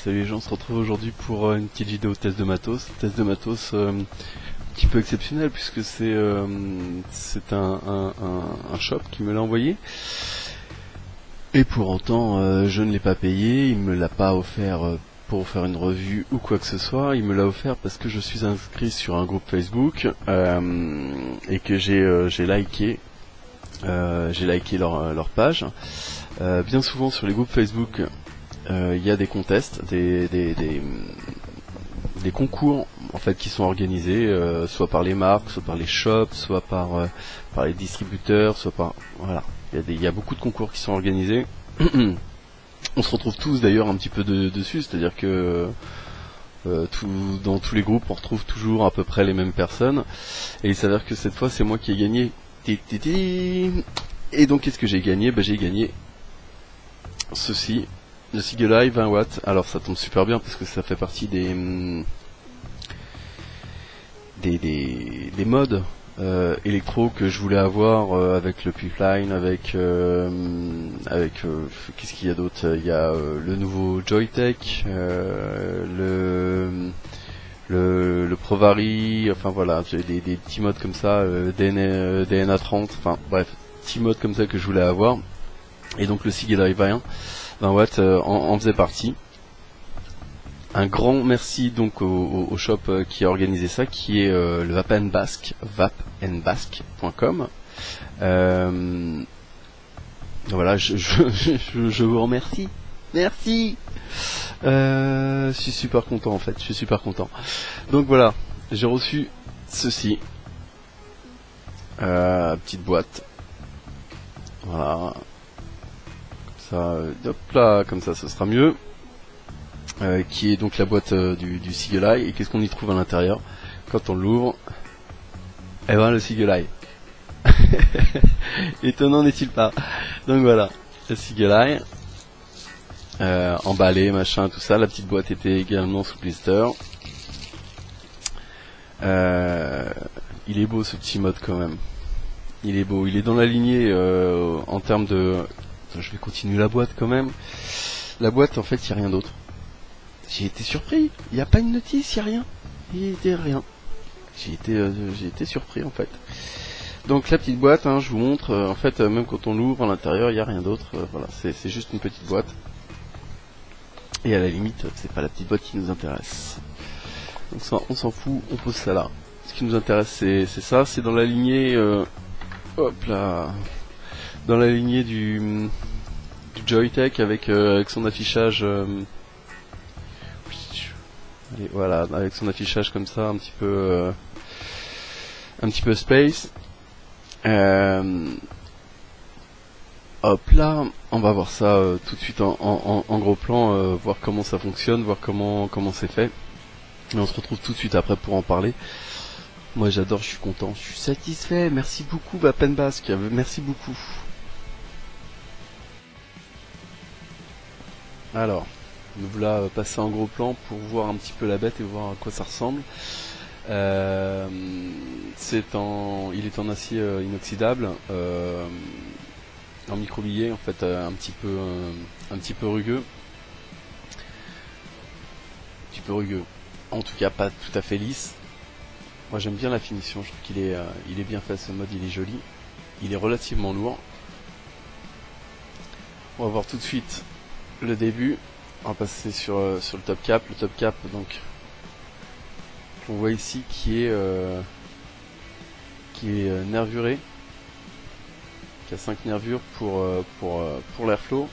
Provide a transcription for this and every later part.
Salut les gens, on se retrouve aujourd'hui pour une petite vidéo test de matos. Test de matos un petit peu exceptionnel puisque c'est un shop qui me l'a envoyé. Et pour autant, je ne l'ai pas payé, il me l'a pas offert pour faire une revue ou quoi que ce soit. Il me l'a offert parce que je suis inscrit sur un groupe Facebook et que j'ai liké leur page. Bien souvent sur les groupes Facebook, il y a des contests, des concours en fait qui sont organisés, soit par les marques, soit par les shops, soit par les distributeurs, soit par voilà. Il y a beaucoup de concours qui sont organisés. On se retrouve tous d'ailleurs un petit peu dessus, c'est-à-dire que dans tous les groupes on retrouve toujours à peu près les mêmes personnes. Et il s'avère que cette fois c'est moi qui ai gagné. Et donc qu'est-ce que j'ai gagné? J'ai gagné ceci, le Sigelei 20 watts. Alors ça tombe super bien parce que ça fait partie des modes électro que je voulais avoir avec le pipeline, avec qu'est-ce qu'il y a d'autre? Il y a le nouveau Joytech, le Provari, enfin voilà, j'ai des petits modes comme ça, DNA 30, enfin bref, petits modes comme ça que je voulais avoir. Et donc le Sigelei 20 watts en faisait partie. Un grand merci donc au shop qui a organisé ça, qui est le vapenbasque.com. Voilà, je vous remercie. Merci. Je suis super content en fait, je suis super content. Donc voilà, j'ai reçu ceci. Petite boîte. Voilà. Comme ça, hop là, comme ça ce sera mieux. Qui est donc la boîte du Sigelei. Et qu'est-ce qu'on y trouve à l'intérieur quand on l'ouvre? Eh ben le Sigelei. Étonnant n'est-il pas? Donc voilà, le Sigelei emballé, machin, tout ça. La petite boîte était également sous blister. Il est beau ce petit mode quand même. Il est beau, il est dans la lignée en termes de... Je vais continuer la boîte quand même. La boîte en fait il n'y a rien d'autre. J'ai été surpris, il n'y a pas une notice, il n'y a rien. Il n'y était rien. J'ai été surpris en fait. Donc la petite boîte, je vous montre, en fait même quand on l'ouvre à l'intérieur, il n'y a rien d'autre. Voilà, c'est juste une petite boîte. Et à la limite, c'est pas la petite boîte qui nous intéresse. Donc ça, on s'en fout, on pose ça là. Ce qui nous intéresse c'est ça, c'est dans la lignée... hop là, dans la lignée du Joytech avec son affichage... Et voilà, avec son affichage comme ça, un petit peu space. Hop là, on va voir ça tout de suite en gros plan, voir comment ça fonctionne, voir comment c'est fait. Et on se retrouve tout de suite après pour en parler. Moi j'adore, je suis content, je suis satisfait. Merci beaucoup Vapenbasque, merci beaucoup. Alors, nous voilà passer en gros plan pour voir un petit peu la bête et voir à quoi ça ressemble. Il est en acier inoxydable, en microbillet en fait, un petit peu rugueux. Un petit peu rugueux. En tout cas pas tout à fait lisse. Moi j'aime bien la finition, je trouve qu'il est bien fait ce mode, il est joli. Il est relativement lourd. On va voir tout de suite le début. On va passer sur le top cap. Le top cap donc qu'on voit ici qui est nervuré, qui a 5 nervures pour l'airflow.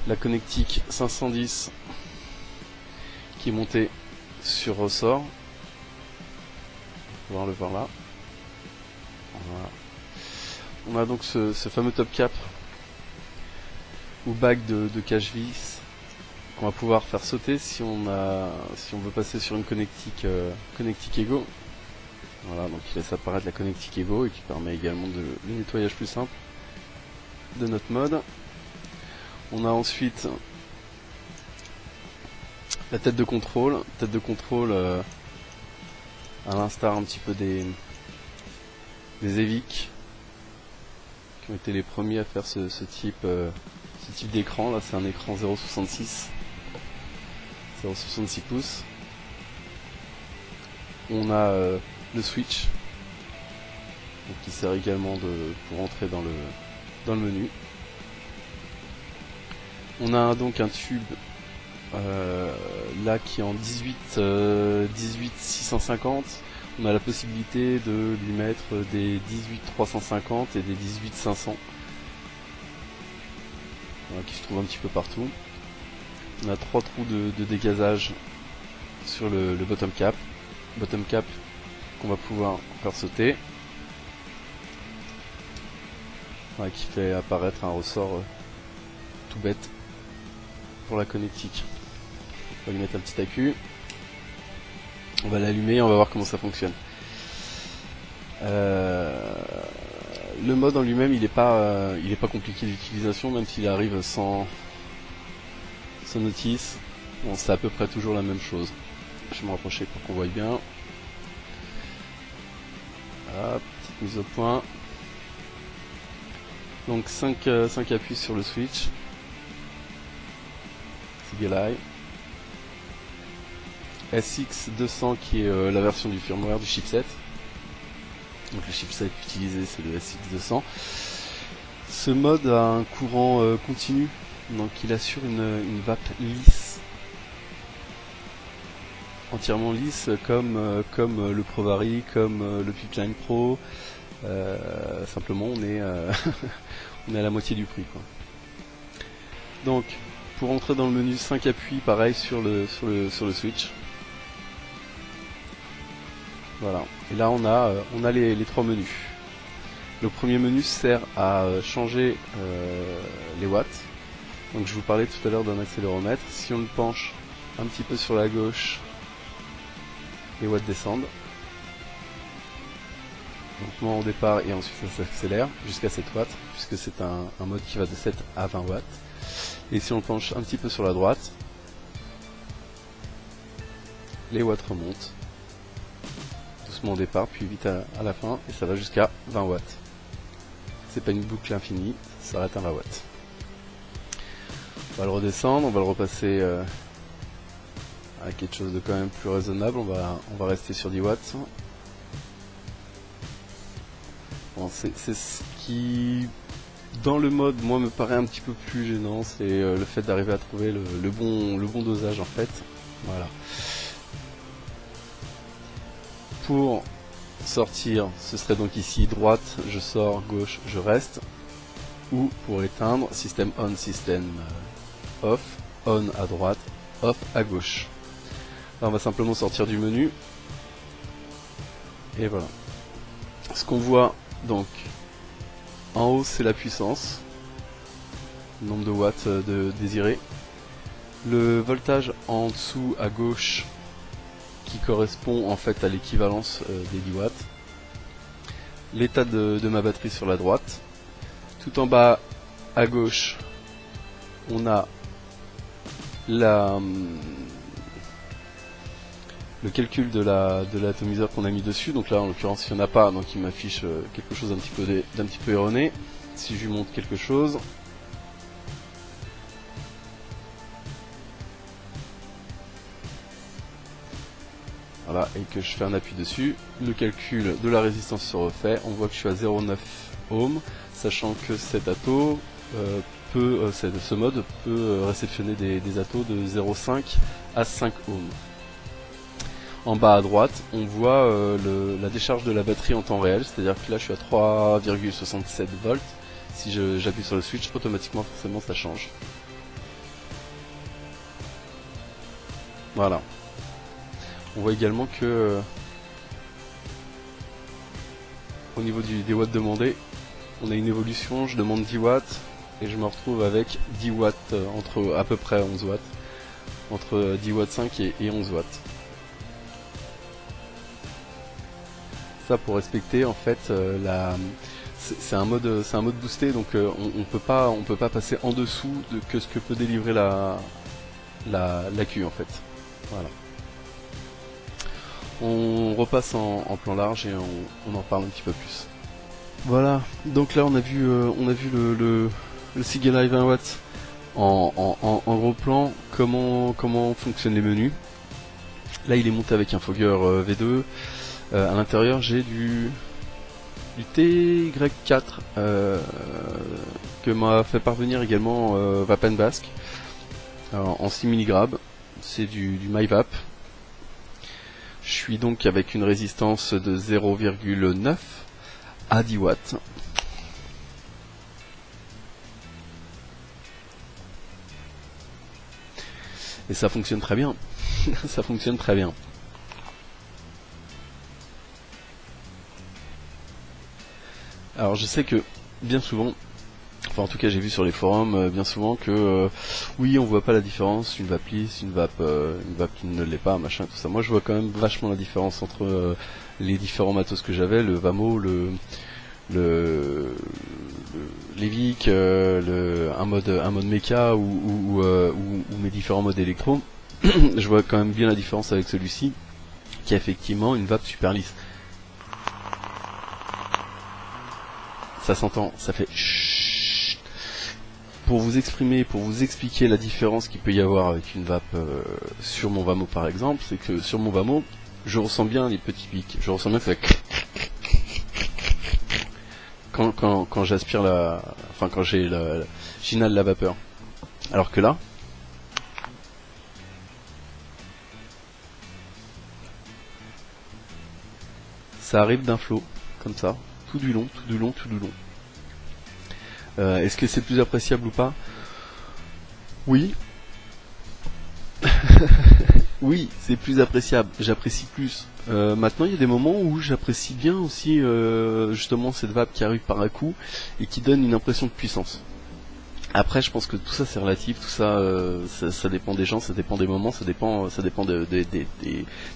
La connectique 510 qui est montée sur ressort. On va le voir là. Voilà. On a donc ce fameux top cap ou bague de cache-vis qu'on va pouvoir faire sauter si on veut passer sur une connectique Ego. Voilà, donc il laisse apparaître la connectique Ego et qui permet également le nettoyage plus simple de notre mode. On a ensuite la tête de contrôle, à l'instar un petit peu des Evic qui ont été les premiers à faire ce type d'écran. Là c'est un écran 0.66 0,66 pouces. On a le switch, donc qui sert également pour entrer dans le menu. On a donc un tube là qui est en 18-650. On a la possibilité de lui mettre des 18-350 et des 18-500 qui se trouvent un petit peu partout. On a 3 trous de dégazage sur le bottom cap. Bottom cap qu'on va pouvoir faire sauter. Qui fait apparaître un ressort tout bête pour la connectique. On va lui mettre un petit accu. On va l'allumer et on va voir comment ça fonctionne. Le mode en lui-même, il est pas compliqué d'utilisation, même s'il arrive sans notice. Bon, c'est à peu près toujours la même chose. Je vais me rapprocher pour qu'on voie bien. Hop, petite mise au point. Donc 5 appuis sur le switch. CGLI. SX200 qui est la version du firmware du chipset. Donc le chipset utilisé c'est le SX200. Ce mode a un courant continu, donc il assure une vape lisse, entièrement lisse comme le ProVary, comme le Pipeline Pro. Simplement on est on est à la moitié du prix, quoi. Donc pour entrer dans le menu, 5 appuis pareil sur le switch. Voilà, et là on a les 3 menus. Le premier menu sert à changer les watts. Donc je vous parlais tout à l'heure d'un accéléromètre. Si on le penche un petit peu sur la gauche, les watts descendent. Donc moins au départ et ensuite ça s'accélère jusqu'à 7 watts, puisque c'est un mode qui va de 7 à 20 watts. Et si on le penche un petit peu sur la droite, les watts remontent. Doucement au départ, puis vite à la fin, et ça va jusqu'à 20 watts. C'est pas une boucle infinie, ça s'arrête à 20 watts. On va le redescendre, on va le repasser à quelque chose de quand même plus raisonnable. On va rester sur 10 watts. Bon, c'est ce qui, dans le mode, moi, me paraît un petit peu plus gênant, c'est le fait d'arriver à trouver le bon dosage en fait. Voilà. Pour sortir, ce serait donc ici droite, je sors, gauche, je reste. Ou pour éteindre, système on, système off, on à droite, off à gauche. Là on va simplement sortir du menu. Et voilà. Ce qu'on voit donc en haut, c'est la puissance, le nombre de watts désiré. Le voltage en dessous à gauche qui correspond en fait à l'équivalence des 10 watts. L'état de ma batterie sur la droite. Tout en bas à gauche, on a le calcul de l'atomiseur qu'on a mis dessus. Donc là en l'occurrence il n'y en a pas, donc il m'affiche quelque chose d'un petit peu erroné. Si je lui montre quelque chose, voilà, et que je fais un appui dessus, le calcul de la résistance se refait. On voit que je suis à 0,9 ohms, sachant que cet atto ce mode peut réceptionner des attos de 0,5 à 5 ohms. En bas à droite, on voit la décharge de la batterie en temps réel, c'est-à-dire que là je suis à 3,67 volts. Si j'appuie sur le switch, automatiquement forcément ça change. Voilà. On voit également que au niveau des watts demandés, on a une évolution. Je demande 10 watts et je me retrouve avec 10 watts entre à peu près 11 watts, entre 10 watts 5 et 11 watts. Ça pour respecter en fait c'est un mode boosté, donc on peut pas passer en dessous de ce que peut délivrer l'AQ en fait. Voilà. On repasse en plan large et on en parle un petit peu plus. Voilà, donc là on a vu le CGLI 20 watts En gros plan, comment fonctionnent les menus. Là il est monté avec un fogger V2. À l'intérieur j'ai du TY4 que m'a fait parvenir également Vapen Basque en 6 mg. C'est du MyVap. Je suis donc avec une résistance de 0,9 à 10 watts. Et ça fonctionne très bien. Ça fonctionne très bien. Alors je sais que bien souvent, enfin en tout cas j'ai vu sur les forums bien souvent que oui on voit pas la différence, une vape lisse, une vape qui ne l'est pas, machin, tout ça. Moi je vois quand même vachement la différence entre les différents matos que j'avais, le Vamo, l'Evic, un mode mecha ou mes différents modes électro. Je vois quand même bien la différence avec celui-ci qui a effectivement une vape super lisse. Ça s'entend, ça fait chut. Pour vous exprimer, pour vous expliquer la différence qu'il peut y avoir avec une vape sur mon Vamo par exemple, c'est que sur mon Vamo, je ressens bien les petits pics, je ressens bien que ça quand j'aspire quand j'inhale la vapeur. Alors que là, ça arrive d'un flot, comme ça, tout du long. Est-ce que c'est plus appréciable ou pas? Oui. Oui, c'est plus appréciable, j'apprécie plus. Maintenant, il y a des moments où j'apprécie bien aussi justement cette vape qui arrive par un coup et qui donne une impression de puissance. Après, je pense que tout ça c'est relatif, tout ça, ça dépend des gens, ça dépend des moments, ça dépend des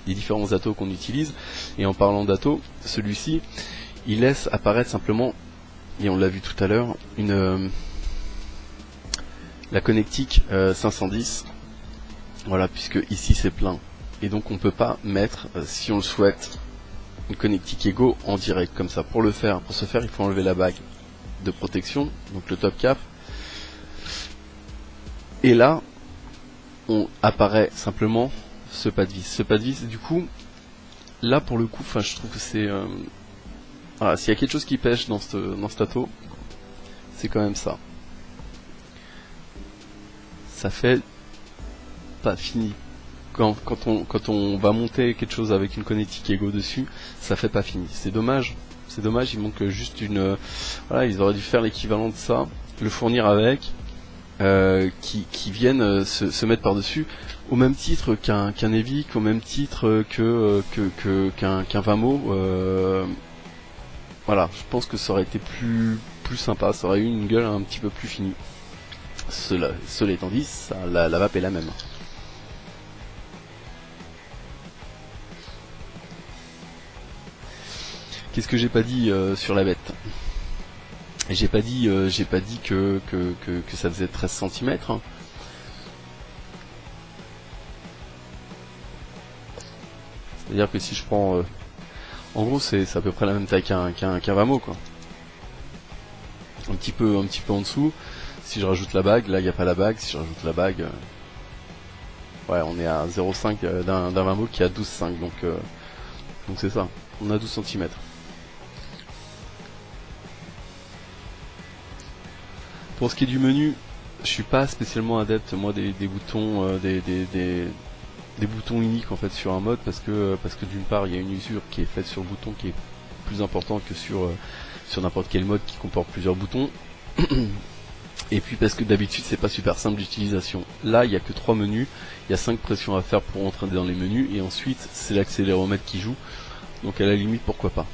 différents atos qu'on utilise. Et en parlant d'atos, celui-ci, il laisse apparaître simplement, et on l'a vu tout à l'heure, la connectique 510. Voilà, puisque ici c'est plein. Et donc on peut pas mettre, si on le souhaite, une connectique Ego en direct comme ça. Pour ce faire, il faut enlever la bague de protection, donc le top cap. Et là, on apparaît simplement ce pas de vis. Ce pas de vis, du coup, là pour le coup, je trouve que c'est... voilà, s'il y a quelque chose qui pêche dans cet ato, c'est quand même ça. Ça fait pas fini. Quand on va monter quelque chose avec une connectique Ego dessus, ça fait pas fini. C'est dommage, il manque juste une... voilà, ils auraient dû faire l'équivalent de ça, le fournir avec... qui viennent se mettre par-dessus, au même titre qu'un Evic, au même titre qu'un Vamo. Voilà, je pense que ça aurait été plus sympa, ça aurait eu une gueule un petit peu plus finie. Cela étant dit, la vape est la même. Qu'est-ce que j'ai pas dit sur la bête? J'ai pas dit que ça faisait 13 cm. Hein. C'est-à-dire que si je prends... en gros, c'est à peu près la même taille qu'un Vamo, quoi. Un petit peu en dessous. Si je rajoute la bague, là il n'y a pas la bague. Si je rajoute la bague... ouais, on est à 0,5 d'un Vamo qui est à 12,5. Donc c'est ça. On a 12 cm. Pour ce qui est du menu, je suis pas spécialement adepte moi des boutons des boutons uniques en fait sur un mode parce que d'une part il y a une usure qui est faite sur le bouton qui est plus importante que sur n'importe quel mode qui comporte plusieurs boutons. Et puis parce que d'habitude c'est pas super simple d'utilisation. Là il y a que 3 menus, il y a 5 pressions à faire pour entrer dans les menus et ensuite c'est l'accéléromètre qui joue. Donc à la limite pourquoi pas.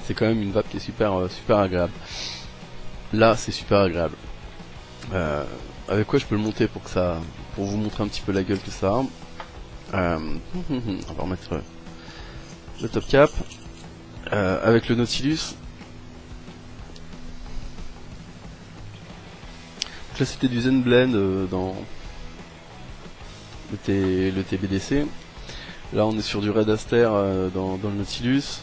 C'est quand même une vape qui est super agréable. Là, c'est super agréable. Avec quoi je peux le monter pour vous montrer un petit peu la gueule que ça a. On va remettre le top cap. Avec le Nautilus. Donc là, c'était du Zen Blend dans le TBDC. Là on est sur du Red Aster dans le Nautilus.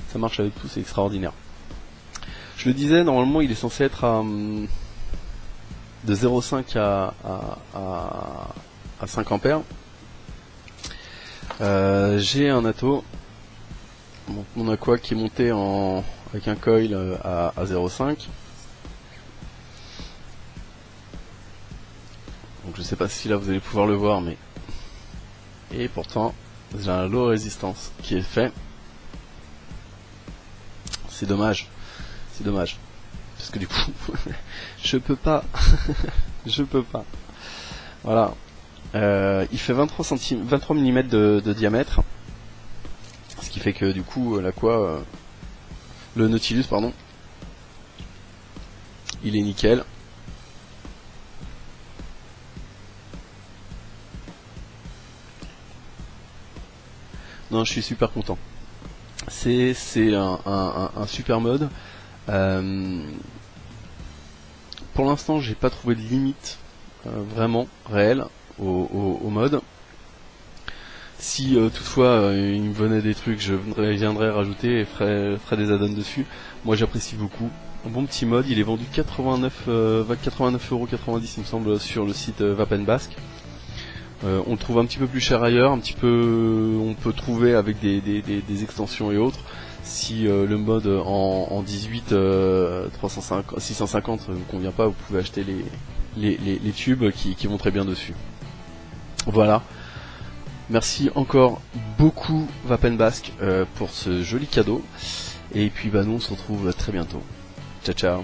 Ça marche avec tout, c'est extraordinaire. Je le disais, normalement il est censé être de 0,5 à 5 ampères. J'ai un Atto, mon Aqua qui est monté avec un coil à 0,5. Donc je sais pas si là vous allez pouvoir le voir, mais et pourtant j'ai un low résistance qui est fait. C'est dommage, parce que du coup je peux pas, je peux pas. Voilà, il fait 23 mm de diamètre, ce qui fait que du coup l'Aqua, le Nautilus pardon, il est nickel. Non, je suis super content. C'est un super mode. Pour l'instant, j'ai pas trouvé de limite vraiment réelle au mode. Si toutefois il me venait des trucs, je viendrais rajouter et ferais des add-ons dessus. Moi, j'apprécie beaucoup. Un bon petit mode, il est vendu 89,90€ il me semble sur le site Vapen Basque. On le trouve un petit peu plus cher ailleurs, on peut trouver avec des extensions et autres. Si le mode en 18 650 ne vous convient pas, vous pouvez acheter les tubes qui vont très bien dessus. Voilà. Merci encore beaucoup Vapen Basque pour ce joli cadeau. Et puis nous on se retrouve très bientôt. Ciao ciao.